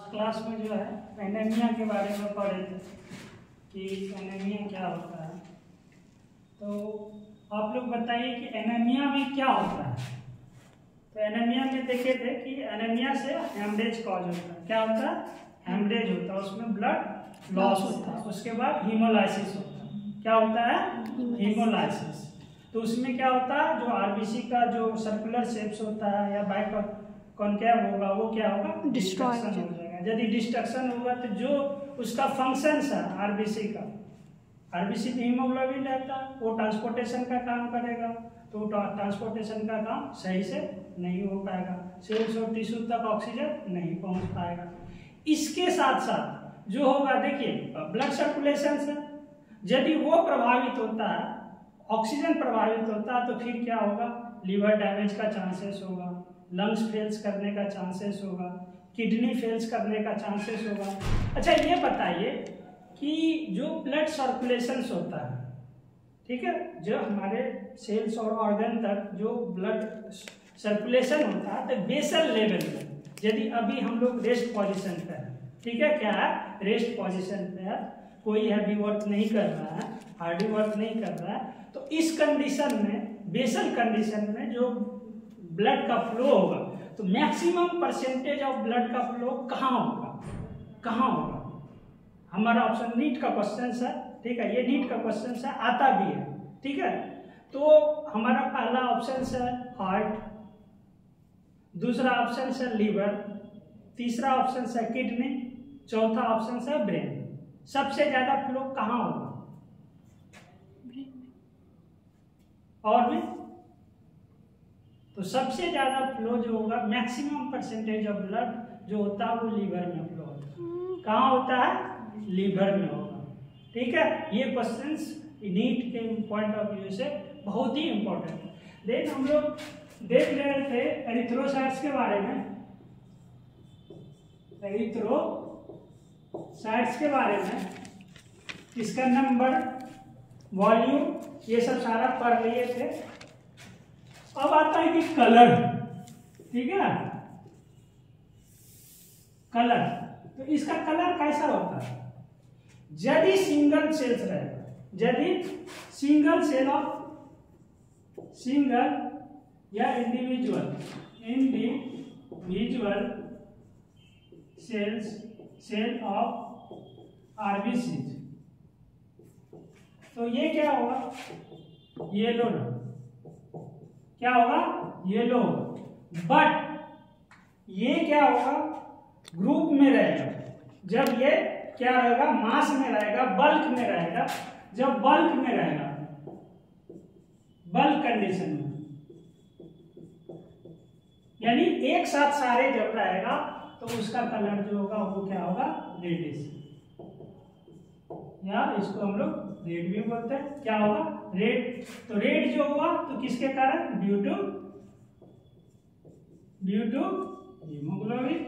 Last class में जो है एनीमिया के बारे में पढ़े थे कि एनीमिया क्या होता है। तो आप लोग बताइए कि एनीमिया में क्या होता है। तो एनीमिया में देखे थे कि एनीमिया से हेमरेज कॉज होता है। क्या होता है? हेमरेज होता है, उसमें ब्लड लॉस होता है। उसके बाद हीमोलाइसिस होता है। क्या होता है? हीमोलाइसिस। तो उसमें क्या होता है, जो आरबीसी का जो सर्कुलर शेप्स होता है या बाइकॉन्केव होगा वो क्या होगा? डिस्ट्रक्शन हो जाएगा। यदि डिस्ट्रक्शन होगा तो जो उसका फंक्शन है आरबीसी का, आरबीसी में हीमोग्लोबिन रहता है, वो ट्रांसपोर्टेशन का काम करेगा, तो ट्रांसपोर्टेशन का काम सही से नहीं हो पाएगा, सेल्स और टिश्यू तक ऑक्सीजन नहीं पहुंच पाएगा। इसके साथ साथ जो होगा, देखिए ब्लड सर्कुलेशन से यदि वो प्रभावित होता है, ऑक्सीजन प्रभावित होता है, तो फिर क्या होगा? लीवर डैमेज का चांसेस होगा, लंग्स फेल्स करने का चांसेस होगा, किडनी फेल्स करने का चांसेस होगा। अच्छा ये बताइए कि जो ब्लड सर्कुलेशंस होता है, ठीक है, जो हमारे सेल्स और ऑर्गन तक जो ब्लड सर्कुलेशन होता है, तो बेसल लेवल में यदि अभी हम लोग रेस्ट पोजीशन पे है, ठीक है, क्या है? रेस्ट पोजीशन पे है, कोई हैवी वर्क नहीं कर रहा है, हार्डी वर्क नहीं कर रहा है, तो इस कंडीशन में, बेसल कंडीशन में जो ब्लड का फ्लो होगा, तो मैक्सिमम परसेंटेज ऑफ ब्लड का फ्लो कहाँ होगा? कहाँ होगा? हमारा ऑप्शन नीट का क्वेश्चन है, ठीक है, ये नीट का क्वेश्चन है, आता भी है, ठीक है। तो हमारा पहला ऑप्शन है हार्ट, दूसरा ऑप्शन है लीवर, तीसरा ऑप्शन है किडनी, चौथा ऑप्शन है ब्रेन। सबसे ज्यादा फ्लो कहाँ होगा? और भी तो सबसे ज्यादा फ्लो जो होगा, मैक्सिमम परसेंटेज ऑफ ब्लड जो होता है वो लीवर में फ्लो होता है। कहाँ होता है? लीवर में होगा, ठीक है। ये क्वेश्चंस नीट के पॉइंट ऑफ व्यू से बहुत ही इंपॉर्टेंट है। देन हम लोग देख रहे थे एरिथ्रोसाइट्स के बारे में, एरिथ्रोसाइट्स के बारे में, इसका नंबर, वॉल्यूम, ये सब सारा पढ़ लिए थे। अब आता है कि कलर, ठीक है, कलर। तो इसका कलर कैसा होता है? यदि सिंगल सेल्स रहेगा, यदि सिंगल सेल ऑफ सिंगल या इंडिविजुअल सेल ऑफ आरबीसी, तो ये क्या होगा? येलो रंग। क्या होगा? येलो होगा। बट ये क्या होगा? ग्रुप में रहेगा। जब ये क्या रहेगा? मास में रहेगा, बल्क में रहेगा। जब बल्क में रहेगा, बल्क कंडीशन में, यानी एक साथ सारे जब रहेगा, तो उसका कलर जो होगा वो क्या होगा? रेडिश, या इसको हम लोग रेड भी बोलते हैं। क्या होगा? रेड। तो रेड जो हुआ तो किसके कारण? Due to haemoglobin.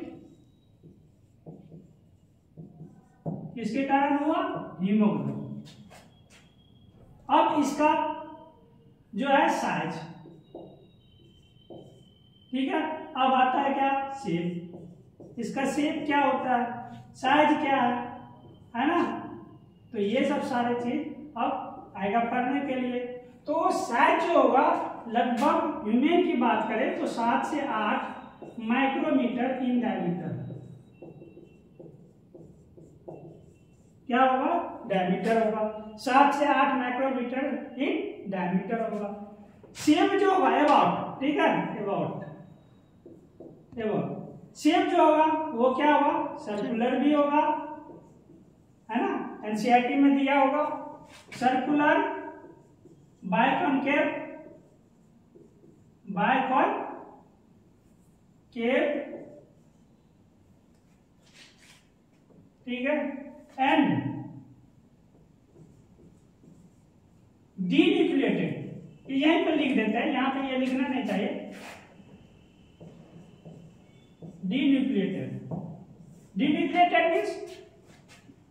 किसके कारण हुआ? हीमोग्लोबिन। अब इसका जो है साइज, ठीक है। अब आता है क्या? शेप। इसका शेप क्या होता है? साइज क्या है ना? तो ये सब सारे चीज अब आएगा पढ़ने के लिए। तो साइज जो होगा, लगभग ह्यूमन की बात करें तो 7 से 8 माइक्रोमीटर इन डायमीटर। क्या होगा? डायमीटर होगा। 7 से 8 माइक्रोमीटर इन डायमीटर होगा। शेप जो होगा एबाउट, ठीक है, एबाउट शेप जो होगा वो क्या होगा? सर्कुलर भी होगा, है ना, एनसीईआरटी में दिया होगा। सर्कुलर, बाइकॉन्केव, ठीक है, एंड डीन्यूक्लिएटेड। यहीं पर लिख देते हैं, यहां पे ये लिखना नहीं चाहिए। Denucleated means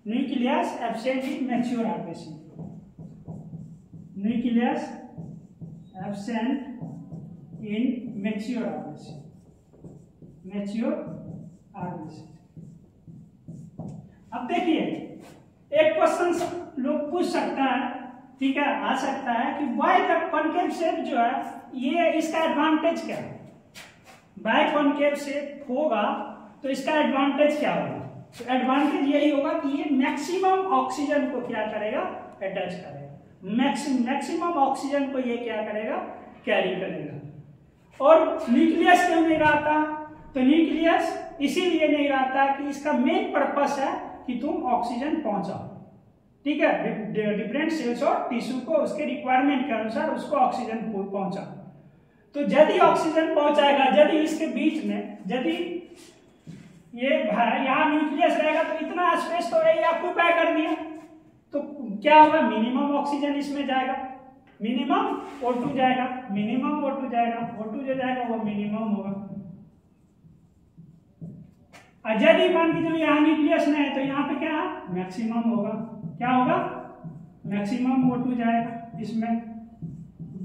nucleus absent in mature RBC. Nucleus absent in mature RBC. अब देखिए एक क्वेश्चन लोग पूछ सकता है, ठीक है, आ सकता है कि वाई का कॉनकेव शेप जो है ये इसका एडवांटेज क्या है। बाय कॉनकेव शेप होगा तो इसका एडवांटेज क्या होगा? तो एडवांटेज यही होगा कि ये मैक्सिमम ऑक्सीजन को क्या करेगा, अटैच करेगा। मैक्सिमम ऑक्सीजन को ये क्या करेगा, कैरी करेगा। और न्यूक्लियस क्यों नहीं रहता? तो न्यूक्लियस इसीलिए नहीं रहता कि इसका मेन पर्पस है कि तुम ऑक्सीजन पहुंचाओ, ठीक है, डिफरेंट सेल्स और टिश्यू को उसके रिक्वायरमेंट के अनुसार उसको ऑक्सीजन पहुंचा। तो यदि ऑक्सीजन पहुंचाएगा, यदि इसके बीच में यदि ये यहाँ न्यूक्लियस रहेगा तो इतना स्पेस तो ये ऑक्यूपाई कर दिया, तो क्या होगा, मिनिमम ऑक्सीजन इसमें जाएगा, मिनिमम O2 जाएगा, मिनिमम O2 जाएगा, O2 जो जाएगा वो मिनिमम होगा। और यदि मान के चलिए यहाँ न्यूक्लियस नहीं है तो यहाँ पे क्या है, मैक्सिमम होगा। क्या होगा, मैक्सिमम O2 जाएगा, इसमें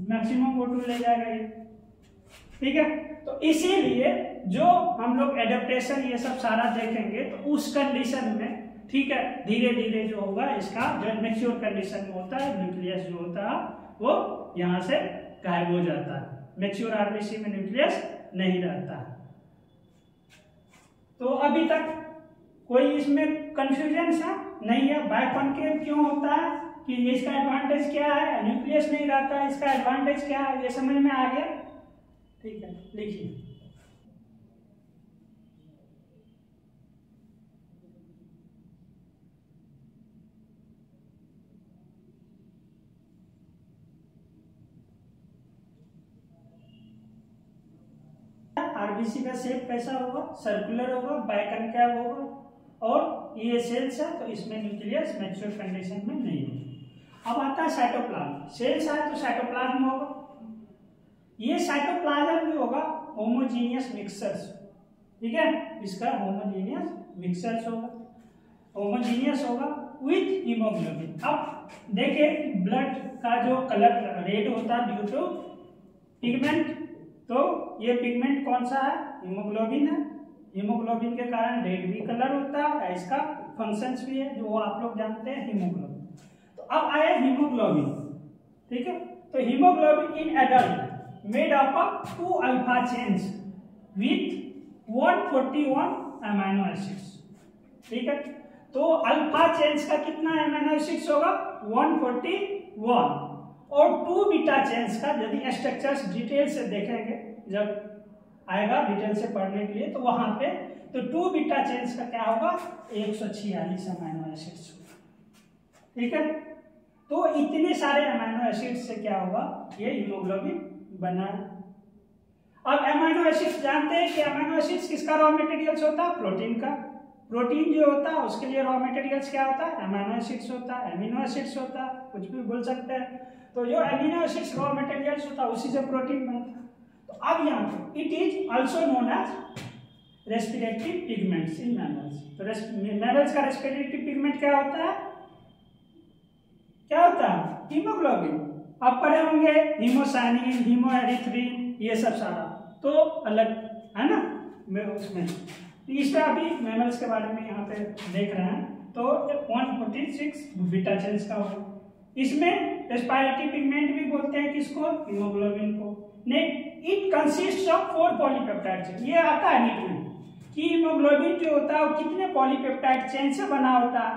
मैक्सिमम O2 ले जाएगा ये, ठीक है। तो इसीलिए जो हम लोग एडेप्टेशन ये सब सारा देखेंगे तो उस कंडीशन में, ठीक है, धीरे धीरे जो होगा इसका जो मैच्योर कंडीशन में होता है न्यूक्लियस जो होता है वो यहाँ से गायब हो जाता है। मैच्योर आरबीसी में न्यूक्लियस नहीं रहता है। तो अभी तक कोई इसमें कंफ्यूजन सा नहीं है। बायकॉन्केव क्यों होता है, कि इसका एडवांटेज क्या है, न्यूक्लियस नहीं रहता है, इसका एडवांटेज क्या है, ये समझ में आ गया, ठीक है। लिखिए आरबीसी का शेप कैसा होगा, सर्कुलर होगा, बायकॉन्केव होगा, और ये सेल्स है तो इसमें न्यूक्लियस मैच्योर कंडीशन में नहीं होगा। अब आता है साइटोप्लाज्म। सेल्स है तो साइटोप्लाज्म होगा। ये साइटोप्लाज्म जो होगा होमोजीनियस मिक्सचर्स, ठीक है, इसका होमोजीनियस मिक्सचर्स होगा, होमोजीनियस होगा विथ हीमोग्लोबिन। अब देखिए ब्लड का जो कलर रेड होता है ड्यू टू पिगमेंट, तो ये पिगमेंट कौन सा है, हीमोग्लोबिन है। हीमोग्लोबिन के कारण रेड भी कलर होता है, इसका फंक्शंस भी है जो आप लोग जानते हैं हीमोग्लोबिन। तो अब आया हीमोग्लोबिन, ठीक है। तो haemoglobin in adult made up of 2 alpha chains with 141 amino acids, ठीक है। तो अल्फा चेन्स का कितना अमीनो एसिड्स होगा, 141, और 2 बीटा चेन्स का यदि स्ट्रक्चर्स डिटेल से देखेंगे, जब आएगा डिटेल से पढ़ने के लिए तो वहां पे, तो 2 बीटा चेन्स का क्या होगा, 146 अमीनो एसिड्स होगा, ठीक है। तो इतने सारे अमीनो एसिड्स से क्या होगा, ये हीमोग्लोबिन बना है। अब अमीनो एसिड्स जानते हैं कि अमीनो एसिड्स किसका रॉ मटेरियल्स होता है, प्रोटीन का। प्रोटीन जो होता है उसके लिए रॉ मटेरियल्स क्या होता है, अमीनो एसिड्स होता है, अमीनो एसिड्स होता है, कुछ भी बोल सकते हैं। तो जो अमीनो एसिड्स रॉ मटेरियल्स होता है उसी से प्रोटीन बनता है। तो अब यहाँ पे it is also known as respiratory pigments in mammals. तो मैमल्स का रेस्पिरेटरी पिगमेंट क्या होता है, क्या होता है, हीमोग्लोबिन। अब पढ़े होंगे हीमोसाइनिन, हीमोएरिथ्रिन, ये सब सारा तो अलग है ना उसमें। इसमें अभी मैमल्स के बारे में यहाँ पे देख रहे हैं। तो 146 बीटा चेन्स का होगा। इसमें रेस्पिरेटरी पिगमेंट भी बोलते हैं किसको, हीमोग्लोबिन को। It consist of 4 polypeptide chain. ये आता है नीट में कि हीमोग्लोबिन जो होता है वो कितने पॉलीपेप्टाइड चेन से बना होता है,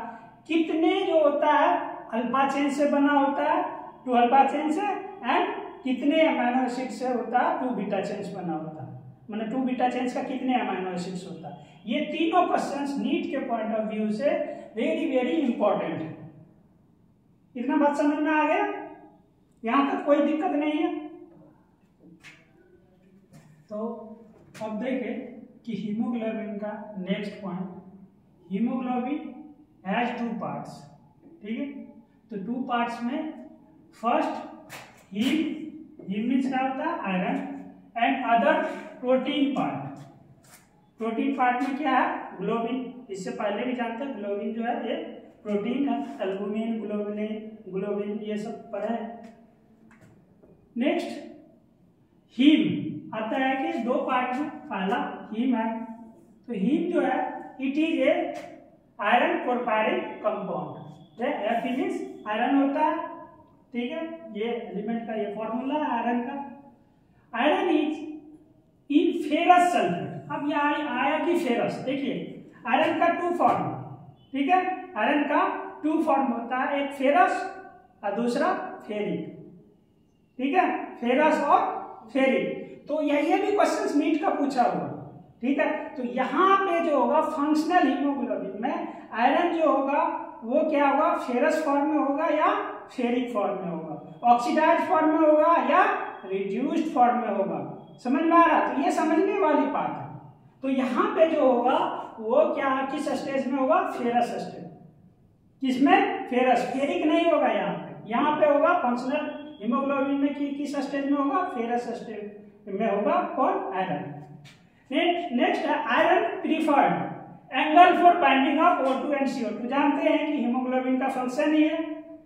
कितने जो होता है अल्फा चेन से बना होता है, 2 अल्फा चेन से, एंड कितने अमीनो एसिड से होता है, 2 बीटा चेन्स बना होता है। मतलब 2 बीटा चेन्स का कितने अमीनो एसिड्स होता है। ये तीनों क्वेश्चंस नीट के पॉइंट ऑफ व्यू से वेरी वेरी इंपॉर्टेंट है। इतना बात समझ में आ गया, यहां तक कोई दिक्कत नहीं है। तो अब देखें कि हीमोग्लोबिन का next point, haemoglobin has 2 parts, ठीक है। तो 2 पार्ट्स में फर्स्ट हीम मीन्स क्या होता है, iron, and other protein part. Protein part में क्या है, ग्लोबिन। इससे पहले भी जानते हैं ग्लोबिन जो है ये प्रोटीन है, एल्बुमिन, ग्लोबिन ये सब पढ़ा है। नेक्स्ट हीम आता है कि 2 पार्ट में, पहला हीम है। तो हीम जो है it is a iron porphyrin compound. Fe means iron होता है, ठीक है, ये एलिमेंट का ये फॉर्मूला है आयरन का। Iron is in ferrous sulphate. अब यहाँ आया कि फेरस, देखिए आयरन का 2 फॉर्म, ठीक है, आयरन का 2 फॉर्म होता है, एक फेरस और दूसरा फेरिक, ठीक है, फेरस और फेरिक। तो ये भी क्वेश्चंस नीट का पूछा हुआ, ठीक है। तो यहाँ पे जो होगा फंक्शनल हीमोग्लोबिन में आयरन जो होगा वो क्या होगा, फेरस फॉर्म में होगा या फेरिक फॉर्म में होगा, ऑक्सीडाइज्ड फॉर्म में होगा या रिड्यूस्ड फॉर्म में होगा। समझ में आ रहा? तो ये समझने वाली बात है। तो यहाँ पे जो होगा वो क्या, किस स्टेज में होगा, फेरस स्टेज। किसमें? फेरस, फेरिक नहीं होगा यहाँ पे। यहाँ पे होगा फंक्शनल हीमोग्लोबिन में किस स्टेज में होगा, फेरस स्टेज में होगा कौन, आयरन। नेक्स्ट है iron preferred angle for binding of O2 and CO2। जानते हैं कि हीमोग्लोबिन का फंक्शन ही है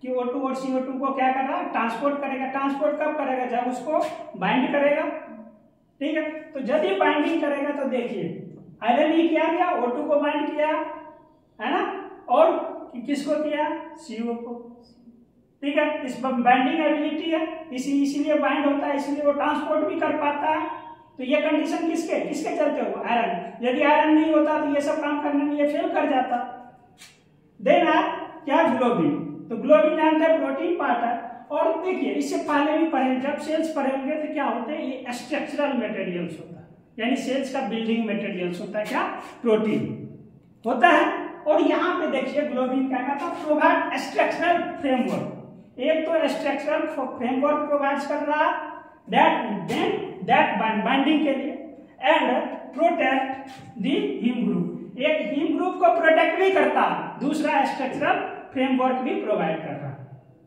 कि O2 और CO2 को क्या करना है, ट्रांसपोर्ट करेगा। ट्रांसपोर्ट कब करेगा, जब उसको बाइंड करेगा, ठीक है। तो जब ये बाइंडिंग करेगा तो देखिए आयरन ही क्या किया, O2 को बाइंड किया, है ना, और किसको किया, CO को, ठीक है। इस बाइंडिंग एबिलिटी है, इसीलिए बाइंड होता है, इसलिए वो ट्रांसपोर्ट भी कर पाता है। तो ये कंडीशन किसके चलते हो, आयरन। यदि आयरन नहीं होता तो ये सब काम करने में ये फेल कर जाता। देन है क्या, ग्लोबिन। तो ग्लोबिन जानते हैं प्रोटीन पार्ट है। और देखिए इससे पहले भी पढ़े, जब सेल्स पढ़े होंगे तो क्या होते हैं, ये स्ट्रक्चरल मटेरियल्स होता है, यानी सेल्स का बिल्डिंग मटेरियल्स होता है, क्या, प्रोटीन होता है। और यहाँ पे देखिए ग्लोबिन क्या कहता है, प्रोवाइड स्ट्रक्चरल फ्रेमवर्क। एक तो स्ट्रक्चरल फ्रेमवर्क प्रोवाइड कर रहा है दैट बाइंडिंग के लिए and protect the haem group. एक हीम ग्रुप को प्रोटेक्ट भी करता है, दूसरा स्ट्रक्चरल फ्रेमवर्क भी प्रोवाइड कर रहा है।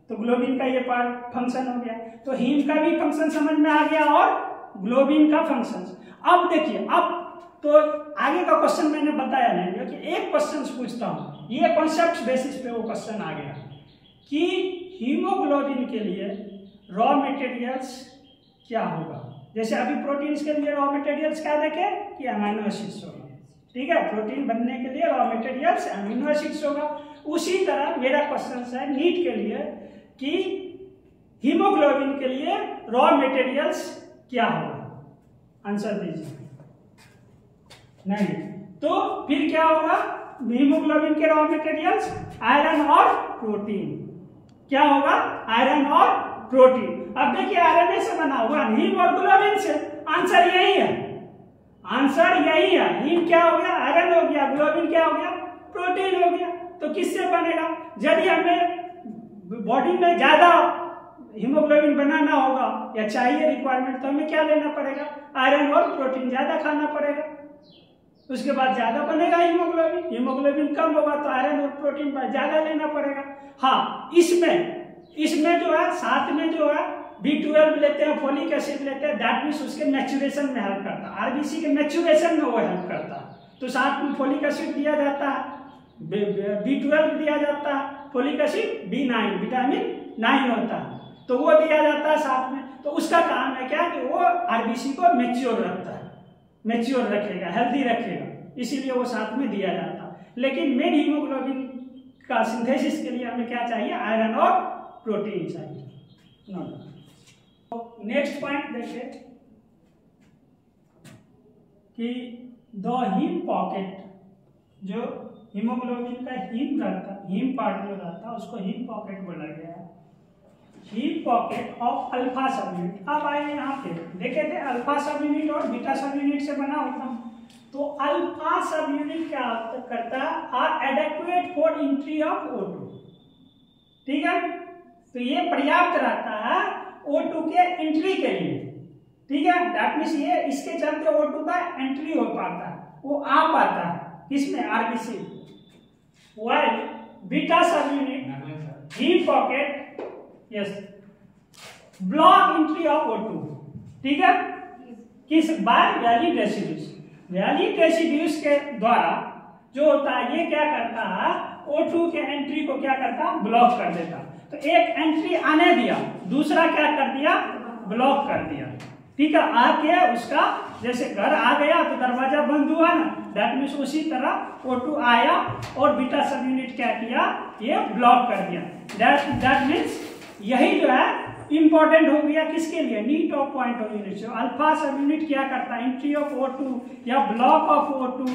तो ग्लोबिन का ये पार्ट फंक्शन हो गया। तो हीम का भी फंक्शन समझ में आ गया और ग्लोबिन का फंक्शन। अब देखिए, अब तो आगे का क्वेश्चन मैंने बताया नहीं, क्योंकि एक क्वेश्चन पूछता हूं, ये कॉन्सेप्ट बेसिस पे वो क्वेश्चन आ गया कि हीमोग्लोबिन के लिए रॉ मटेरियल्स क्या होगा। जैसे अभी प्रोटीन्स के लिए रॉ मटेरियल्स क्या देखे कि अमीनो एसिड्स होगा, ठीक है, प्रोटीन बनने के लिए रॉ मटेरियल्स अमीनो एसिड्स होगा। उसी तरह मेरा क्वेश्चन है नीट के लिए कि हीमोग्लोबिन के लिए रॉ मटेरियल्स क्या होगा, आंसर दीजिए। नहीं, तो फिर क्या होगा, हीमोग्लोबिन के रॉ मटेरियल्स आयरन और प्रोटीन। क्या होगा, आयरन और प्रोटीन। अब देखिए आयरन से बना हुआ हीम और ग्लोबिन से, आंसर यही है, आंसर यही है। हीम क्या हो गया, आयरन हो गया, ग्लोबिन क्या हो गया, प्रोटीन हो गया। तो किससे बनेगा, यदि हमें बॉडी में ज्यादा हीमोग्लोबिन बनाना होगा या चाहिए रिक्वायरमेंट, तो हमें क्या लेना पड़ेगा, आयरन और प्रोटीन ज्यादा खाना पड़ेगा, उसके बाद ज्यादा बनेगा हीमोग्लोबिन। हीमोग्लोबिन कम होगा तो आयरन और प्रोटीन ज्यादा लेना पड़ेगा। हाँ, इसमें जो है साथ में जो है B12 लेते हैं, फोलिक एसिड लेते हैं, दैट मींस उसके मैच्योरेशन में हेल्प करता है, आरबीसी के मैच्योरेशन में वो हेल्प करता है। तो साथ में फोलिक एसिड दिया जाता है, B12 दिया जाता है, फोलिक एसिड B9 विटामिन 9 होता है, तो वो दिया जाता है साथ में। तो उसका काम है क्या कि वो आरबीसी को मैच्योर रखता है, मैच्योर रखेगा, हेल्दी रखेगा, इसीलिए वो साथ में दिया जाता है। लेकिन मेन हीमोग्लोबिन का सिंथेसिस के लिए हमें क्या चाहिए, आयरन और प्रोटीन चाहिए। नेक्स्ट पॉइंट देखिए कि द हीम पॉकेट, जो हीमोग्लोबिन का हीम रहता, हीम पार्ट जो रहता है उसको हीम पॉकेट बोला गया है। Haem pocket of alpha subunit. अब आए यहाँ पे देखे थे अल्फा सब यूनिट और बीटा सब यूनिट से बना होता है। तो अल्फा सब यूनिट क्या करता है, are adequate for entry of O2, ठीक है। तो ये पर्याप्त रहता है O2 के एंट्री के लिए, ठीक है। दैट मींस ये इसके चलते O2 का एंट्री हो पाता है, वो आ पाता है किसमें, RBC. While beta subunit haem pocket yes block entry of O2, ठीक है, किस, by valine residues. Valine residues के द्वारा जो होता है ये क्या करता है, O2 के एंट्री को क्या करता है, ब्लॉक कर देता। तो एक एंट्री आने दिया, दूसरा क्या कर दिया, ब्लॉक कर दिया, ठीक है, आके उसका जैसे घर आ गया तो दरवाजा बंद हुआ ना, दैट मीन्स उसी तरह O2 आया और बीटा सब यूनिट क्या किया, ये ब्लॉक कर दिया। दैट मीन्स यही जो है इंपॉर्टेंट हो गया किसके लिए, NEET of point of unit. Alpha subunit क्या करता है, एंट्री ऑफ O2 या ब्लॉक ऑफ O2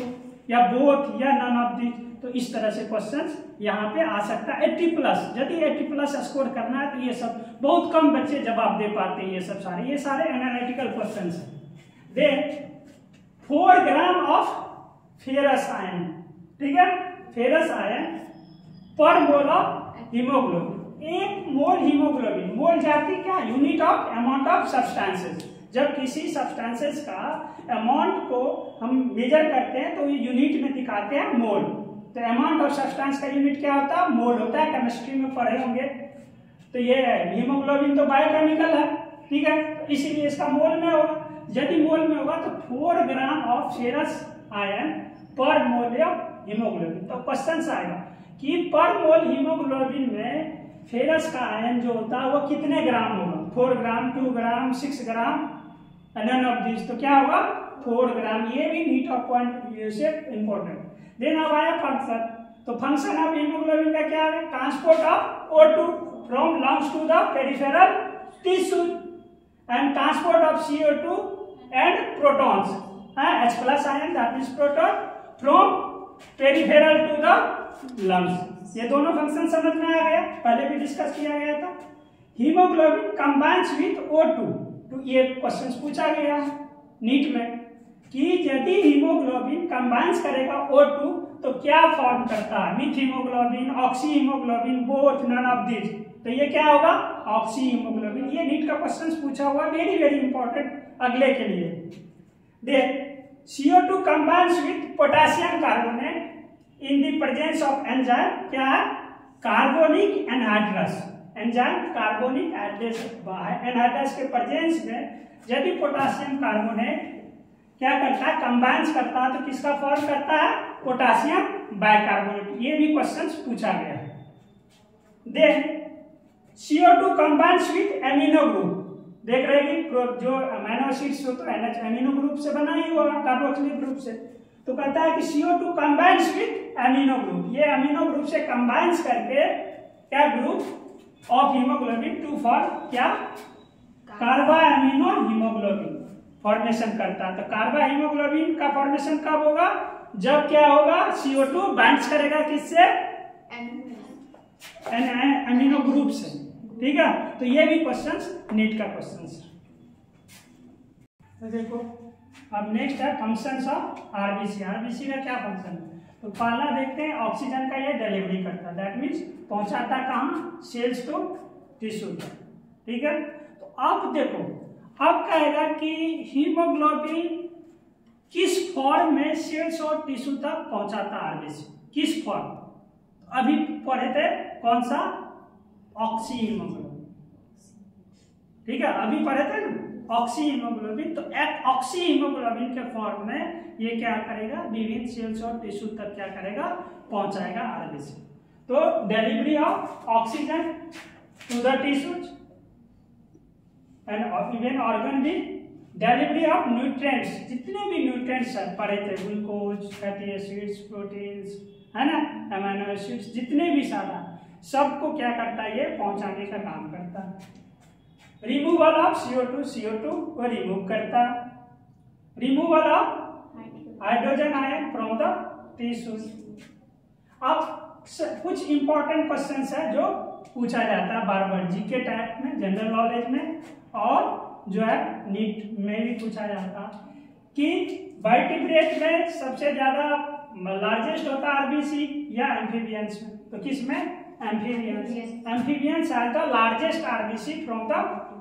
या बोथ या नन ऑफ दिस। तो इस तरह से क्वेश्चंस यहाँ पे आ सकता है 80+। यदि 80+ स्कोर करना है तो ये सब बहुत कम बच्चे जवाब दे पाते हैं। ये सारे एनालिटिकल क्वेश्चंस हैं। Then 4 gram of ferrous ion, ठीक है, ferrous ion per mole of haemoglobin. 1 mole haemoglobin, mole जाती क्या, unit of amount of substances. जब किसी सब्सटेंसेस का अमाउंट को हम मेजर करते हैं तो ये यूनिट में दिखाते हैं मोल। तो अमाउंट ऑफ सब्सटेंस का यूनिट क्या होता है, मोल होता है। केमिस्ट्री में पढ़े होंगे। तो ये हीमोग्लोबिन तो बायोकेमिकल है, ठीक है, तो इसीलिए इसका मोल में होगा। यदि मोल में होगा तो 4 gram of ferrous ion per mole of haemoglobin. तो क्वेश्चन आएगा कि पर मोल हीमोग्लोबिन में फेरस का आयन जो होता है वो कितने ग्राम होगा, 4 ग्राम, 2 ग्राम, 6 ग्राम, नन ऑफ दिस। तो क्या होगा, 4 ग्राम। ये भी नीट ऑफ पॉइंट से इंपॉर्टेंट। देन अब आया फंक्शन। तो फंक्शन ऑफ हीमोग्लोबिन का क्या है, transport of O2 from lungs to the peripheral tissue and transport of CO2 and protons, H+ ion that is proton from peripheral to the lungs. ये दोनों function समझ में आ गया, पहले भी डिस्कस किया गया था। Haemoglobin combines with O2। तो ये क्वेश्चन पूछा गया नीट में कि यदि हीमोग्लोबिन कंबाइंस करेगा O2 तो क्या फॉर्म करता है, methaemoglobin, oxyhaemoglobin, both, none of this. तो ये क्या होगा, ऑक्सी हीमोग्लोबिन। ये नीट का क्वेश्चन पूछा हुआ, वेरी वेरी इंपॉर्टेंट अगले के लिए। Then CO2 combines with potassium carbonate in the presence of enzyme, क्या है, carbonic anhydrase. Enzyme carbonic anhydrase के प्रेजेंस में यदि पोटेशियम कार्बोनेट क्या करता है, कंबाइंस करता है, तो किसका फॉर्म करता है, पोटेशियम बाइकार्बोनेट। ये भी क्वेश्चन पूछा गया है। Then CO2 combines with amino group. देख रहे हैं कि जो अमीनो एसिड्स हो तो NH एमिनो ग्रुप से बना ही हुआ, कार्बोक्सिलिक ग्रुप से। तो कहता है कि CO2 combines with amino group. ये अमीनो ग्रुप से कंबाइंस करके क्या group of haemoglobin to form क्या, कार्बा एमिनो हीमोग्लोबिन फॉर्मेशन करता है। तो कार्बा हीमोग्लोबिन का फॉर्मेशन कब होगा, जब क्या होगा, CO2 बाइंड्स करेगा किससे, एमिनो ग्रुप से, ठीक है। तो ये भी क्वेश्चंस नीट का क्वेश्चंस। तो देखो अब नेक्स्ट है फंक्शंस ऑफ आरबीसी। आरबीसी का क्या फंक्शन है, तो पहला देखते हैं, ऑक्सीजन का ये डिलीवरी करता है, दैट मीन्स पहुंचाता कहाँ, सेल्स टू टिश्यू तक, ठीक है। तो अब देखो, अब कहेगा कि हीमोग्लोबिन किस फॉर्म में सेल्स और टिश्यू तक पहुंचाता है आरबीसी, किस फॉर्म। अभी पढ़े थे कौन सा, ऑक्सी हीमोग्लोबिन, ठीक है, अभी पढ़े थे ना ऑक्सी हीमोग्लोबिन। तो ऑक्सी हीमोग्लोबिन के फॉर्म में ये क्या करेगा, विभिन्न सेल्स और टिश्यू तक क्या करेगा, पहुंचाएगा आरबीसी। तो delivery of oxygen to the tissues and even organ भी, डिलीवरी ऑफ न्यूट्रिएंट्स, जितने भी न्यूट्रिएंट्स पढ़े थे, ग्लूकोज, फैटी एसिड्स, प्रोटीन्स, है ना, अमीनो एसिड्स, जितने भी सारा सबको क्या करता है, ये पहुंचाने का काम करता है। रिमूवल ऑफ CO2 को रिमूव करता, removal of hydrogen ion from the tissues. अब कुछ इंपॉर्टेंट क्वेश्चंस है जो पूछा जाता है बार बार जीके टाइप में, जनरल नॉलेज में, और जो है नीट में भी पूछा जाता कि वर्टिब्रेट में सबसे ज्यादा लार्जेस्ट होता है आरबीसी या एम्फीबियंस में। तो किस में, amphibians. Amphibians are the largest RBC from the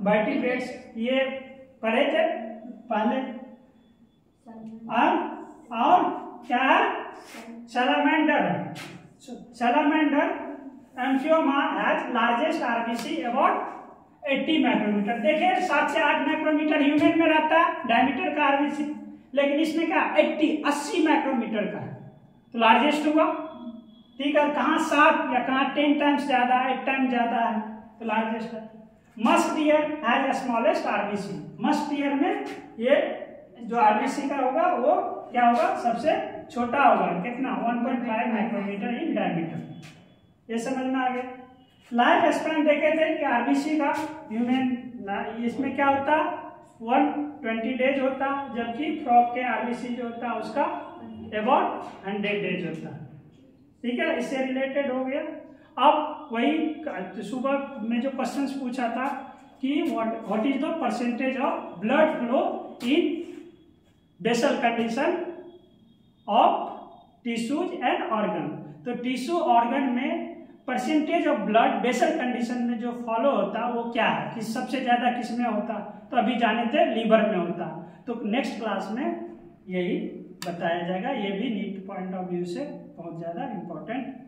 vertebrates. ये पढ़े थे पहले। और क्या है, salamander. Salamander amphiuma has largest RBC about 80 micrometre. देखिए 7 से 8 माइक्रोमीटर ह्यूमन में रहता है डायमीटर का आरबीसी, लेकिन इसमें क्या 80 माइक्रोमीटर का है, तो लार्जेस्ट हुआ, ठीक है। कहाँ 7 या कहाँ 10 टाइम्स ज्यादा, 8 टाइम्स ज्यादा है, तो लार्जेस्ट है। Musk deer has smallest RBC. Musk deer में ये जो आरबीसी का होगा वो क्या होगा, सबसे छोटा होगा, कितना 1.5 माइक्रोमीटर इन डायमीटर। ये समझ में आ गया। लाइफ स्पैन देखे थे कि आरबीसी का ह्यूमन इसमें क्या होता 120 डेज होता, जबकि फ्रॉग के आरबीसी जो होता उसका अबाउट 100 डेज होता। ठीक है, इससे रिलेटेड हो गया। अब वही सुबह में जो क्वेश्चंस पूछा था कि what is the percentage of blood flow in basal condition of tissues and organ. तो टिश्यू ऑर्गन में percentage of blood basal condition में जो फॉलो होता वो क्या है, कि सबसे ज्यादा किस में होता, तो अभी जाने थे लीवर में होता। तो नेक्स्ट क्लास में यही बताया जाएगा। ये भी नीट पॉइंट ऑफ व्यू से बहुत ज्यादा इंपॉर्टेंट